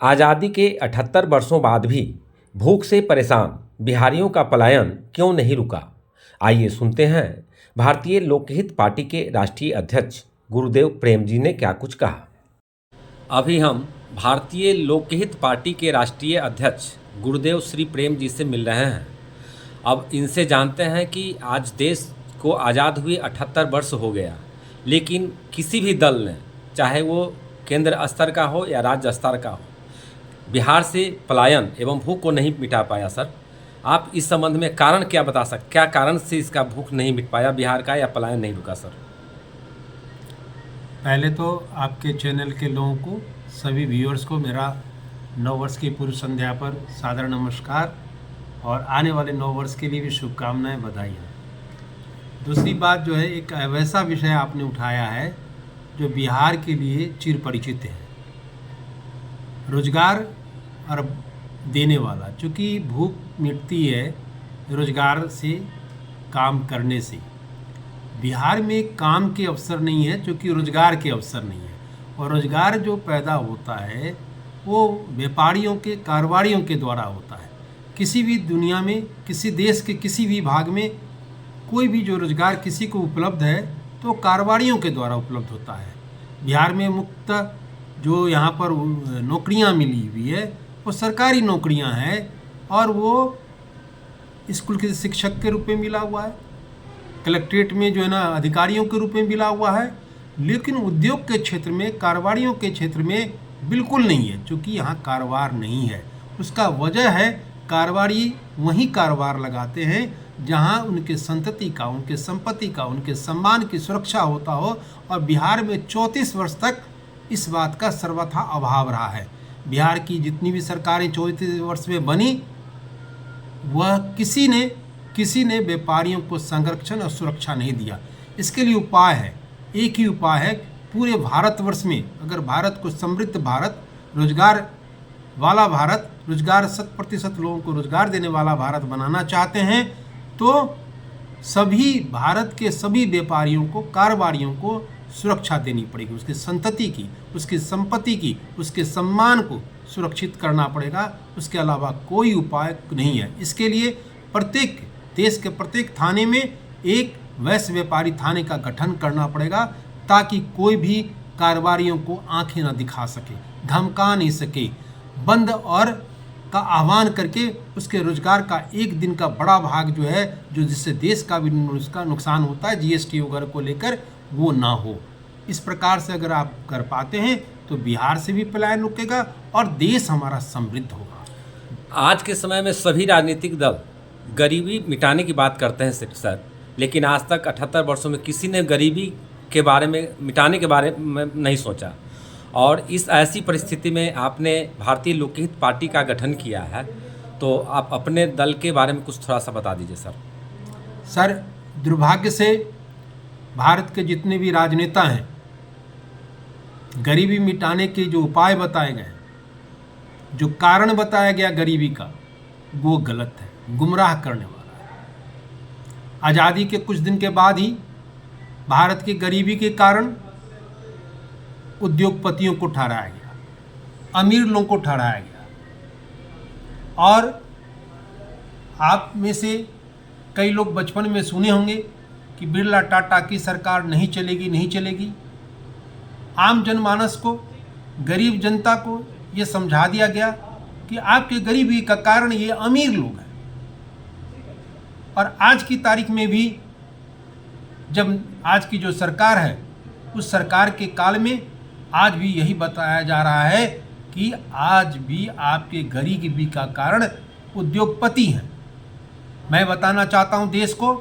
आज़ादी के 78 वर्षों बाद भी भूख से परेशान बिहारियों का पलायन क्यों नहीं रुका? आइए सुनते हैं भारतीय लोकहित पार्टी के राष्ट्रीय अध्यक्ष गुरुदेव प्रेम जी ने क्या कुछ कहा। अभी हम भारतीय लोकहित पार्टी के राष्ट्रीय अध्यक्ष गुरुदेव श्री प्रेम जी से मिल रहे हैं। अब इनसे जानते हैं कि आज देश को आज़ाद हुए 78 वर्ष हो गया, लेकिन किसी भी दल ने, चाहे वो केंद्र स्तर का हो या राज्य स्तर का हो, बिहार से पलायन एवं भूख को नहीं मिटा पाया। सर, आप इस संबंध में कारण क्या बता सकते, क्या कारण से इसका भूख नहीं मिट पाया बिहार का, या पलायन नहीं रुका? सर, पहले तो आपके चैनल के लोगों को, सभी व्यूअर्स को मेरा नव वर्ष की पूर्व संध्या पर सादर नमस्कार और आने वाले नव वर्ष के लिए भी शुभकामनाएं, बधाइयाँ। दूसरी बात जो है, एक वैसा विषय आपने उठाया है जो बिहार के लिए चिर परिचित है, रोजगार और देने वाला। चूँकि भूख मिटती है रोजगार से, काम करने से। बिहार में काम के अवसर नहीं है, चूँकि रोजगार के अवसर नहीं है, और रोजगार जो पैदा होता है वो व्यापारियों के, कारोबारियों के द्वारा होता है। किसी भी दुनिया में, किसी देश के किसी भी भाग में कोई भी जो रोजगार किसी को उपलब्ध है तो कारोबारियों के द्वारा उपलब्ध होता है। बिहार में मुख्यतः जो यहाँ पर नौकरियाँ मिली हुई है वो सरकारी नौकरियाँ हैं, और वो स्कूल के शिक्षक के रूप में मिला हुआ है, कलेक्ट्रेट में जो है ना अधिकारियों के रूप में मिला हुआ है। लेकिन उद्योग के क्षेत्र में, कारोबारियों के क्षेत्र में बिल्कुल नहीं है, क्योंकि यहाँ कारोबार नहीं है। उसका वजह है, कारोबारी वहीं कारोबार लगाते हैं जहाँ उनके संतति का, उनके संपत्ति का, उनके सम्मान की सुरक्षा होता हो। और बिहार में 34 वर्ष तक इस बात का सर्वथा अभाव रहा है। बिहार की जितनी भी सरकारें 34 वर्ष में बनी, वह किसी ने व्यापारियों को संरक्षण और सुरक्षा नहीं दिया। इसके लिए उपाय है, एक ही उपाय है। पूरे भारतवर्ष में अगर भारत को समृद्ध भारत, रोजगार वाला भारत, रोजगार 100% लोगों को रोजगार देने वाला भारत बनाना चाहते हैं, तो सभी भारत के सभी व्यापारियों को, कारोबारियों को सुरक्षा देनी पड़ेगी। उसकी संतति की, उसकी संपत्ति की, उसके सम्मान को सुरक्षित करना पड़ेगा। उसके अलावा कोई उपाय नहीं है। इसके लिए प्रत्येक देश के प्रत्येक थाने में एक वैश्य व्यापारी थाने का गठन करना पड़ेगा, ताकि कोई भी कारोबारियों को आंखें न दिखा सके, धमका नहीं सके। बंद और का आह्वान करके उसके रोजगार का एक दिन का बड़ा भाग जो है, जो जिससे देश का भी उसका नुकसान होता है जीएसटी वगैरह को लेकर, वो ना हो। इस प्रकार से अगर आप कर पाते हैं तो बिहार से भी पलायन रुकेगा और देश हमारा समृद्ध होगा। आज के समय में सभी राजनीतिक दल गरीबी मिटाने की बात करते हैं सर, लेकिन आज तक 78 वर्षों में किसी ने गरीबी के बारे में, मिटाने के बारे में नहीं सोचा। और इस ऐसी परिस्थिति में आपने भारतीय लोकहित पार्टी का गठन किया है, तो आप अपने दल के बारे में कुछ थोड़ा सा बता दीजिए। सर, दुर्भाग्य से भारत के जितने भी राजनेता हैं, गरीबी मिटाने के जो उपाय बताए गए, जो कारण बताया गया गरीबी का, वो गलत है, गुमराह करने वाला है। आज़ादी के कुछ दिन के बाद ही भारत की गरीबी के कारण उद्योगपतियों को ठहराया गया, अमीर लोगों को ठहराया गया। और आप में से कई लोग बचपन में सुने होंगे कि बिरला टाटा की सरकार नहीं चलेगी। आम जनमानस को, गरीब जनता को ये समझा दिया गया कि आपके गरीबी का कारण ये अमीर लोग हैं। और आज की तारीख में भी, जब आज की जो सरकार है, उस सरकार के काल में आज भी यही बताया जा रहा है कि आज भी आपके गरीबी का कारण उद्योगपति हैं। मैं बताना चाहता हूं देश को,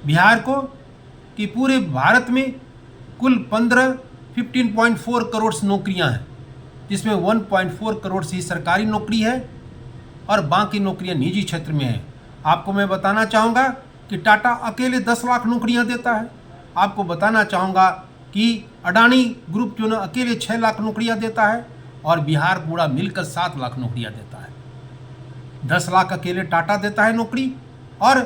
बिहार को, कि पूरे भारत में कुल 15.4 करोड़ नौकरियां हैं, जिसमें 1.4 करोड़ ही सरकारी नौकरी है और बाकी नौकरियां निजी क्षेत्र में हैं। आपको मैं बताना चाहूँगा कि टाटा अकेले 10 लाख नौकरियां देता है। आपको बताना चाहूँगा कि अडानी ग्रुप जो ना अकेले 6 लाख नौकरियां देता है, और बिहार पूरा मिलकर 7 लाख नौकरियां देता है। 10 लाख अकेले टाटा देता है नौकरी, और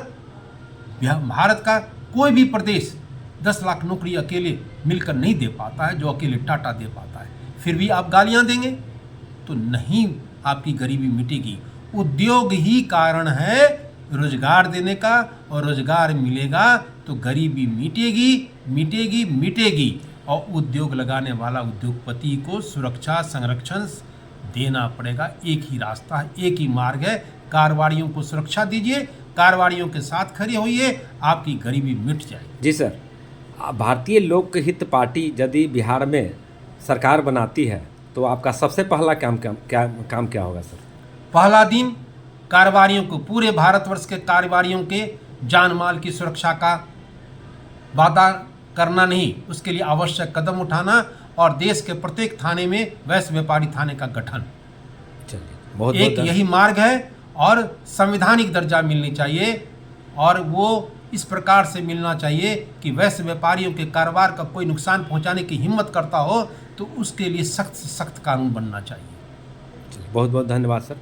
भारत का कोई भी प्रदेश 10 लाख नौकरी अकेले मिलकर नहीं दे पाता है, जो अकेले टाटा दे पाता है। फिर भी आप गालियां देंगे तो नहीं आपकी गरीबी मिटेगी। उद्योग ही कारण है रोजगार देने का, और रोजगार मिलेगा तो गरीबी मिटेगी मिटेगी मिटेगी। और उद्योग लगाने वाला उद्योगपति को सुरक्षा संरक्षण देना पड़ेगा। एक ही रास्ता है, एक ही मार्ग है। कारोबारियों को सुरक्षा दीजिए, कारोबारियों के साथ खड़े होइए, आपकी गरीबी मिट जाएगी। जी सर, भारतीय लोक हित पार्टी यदि बिहार में सरकार बनाती है तो आपका सबसे पहला काम क्या होगा सर? पहला दिन कारोबारियों को, पूरे भारतवर्ष के कारोबारियों के जान माल की सुरक्षा का वादा करना नहीं, उसके लिए आवश्यक कदम उठाना, और देश के प्रत्येक थाने में वैश्य व्यापारी थाने का गठन। चलिए, बहुत एक यही मार्ग है। और संवैधानिक दर्जा मिलनी चाहिए, और वो इस प्रकार से मिलना चाहिए कि वैश्य व्यापारियों के कारोबार का कोई नुकसान पहुंचाने की हिम्मत करता हो तो उसके लिए सख्त से सख्त कानून बनना चाहिए। बहुत बहुत धन्यवाद सर।